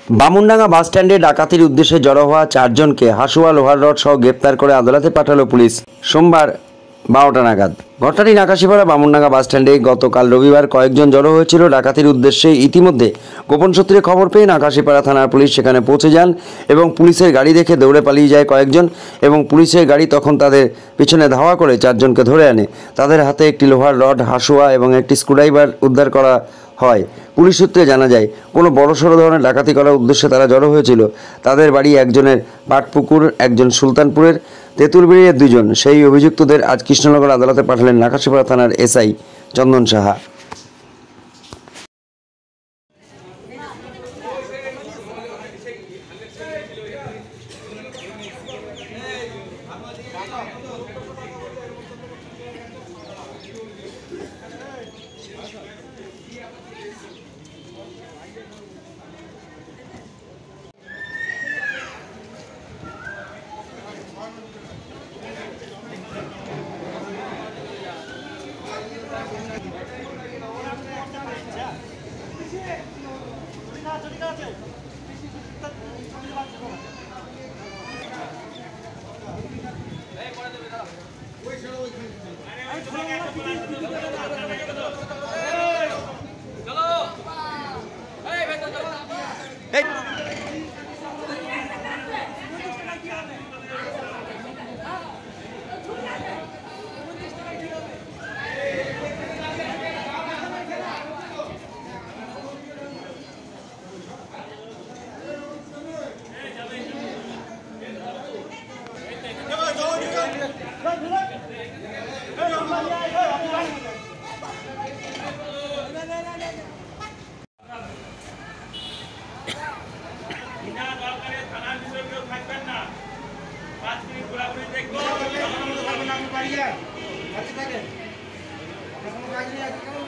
বামুনডাঙ্গা বাস স্ট্যান্ডে ডাকাতির উদ্দেশ্যে জড়ো হওয়া 4 জনকে হাসুয়া লোহার রড সহ গ্রেপ্তার করে আদালতে পাঠালো পুলিশ সোমবার 12টা নাগাদ। ঘটনাটি নাকাশিপাড়া বামুনডাঙ্গা বাস স্ট্যান্ডে গতকাল রবিবার কয়েকজন জড়ো হয়েছিল ডাকাতির উদ্দেশ্যে। ইতিমধ্যে গোপন সূত্রে খবর পেয়ে নাকাশিপাড়া থানার পুলিশ সেখানে পৌঁছে যান এবং পুলিশের গাড়ি দেখে দৌড়ে পালিয়ে যায় কয়েকজন এবং পুলিশের গাড়ি তখন তাদের পিছনে ধাওয়া করে 4 জনকে ধরে আনে। তাদের হাতে একটি লোহার রড, হাসুয়া এবং একটি স্ক্রুড্রাইভার উদ্ধার করা হয়। পুলিশ সূত্রে জানা যায়, কোনো বড়সড় ধরনের ডাকাতি করার উদ্দেশ্যে তারা জড়ো হয়েছিল। তাদের বাড়ি একজনের পাটপুকুর, একজন সুলতানপুরের, তেঁতুলবেড়িয়ার 2 জন। সেই অভিযুক্তদের আজ কৃষ্ণনগর আদালতে পাঠালেন নাকাশিপাড়া থানার এসআই চন্দন সাহা। বাড়ি যায়, কাছে থাকেন, কোনো কাজ নেই, আজকে কেমন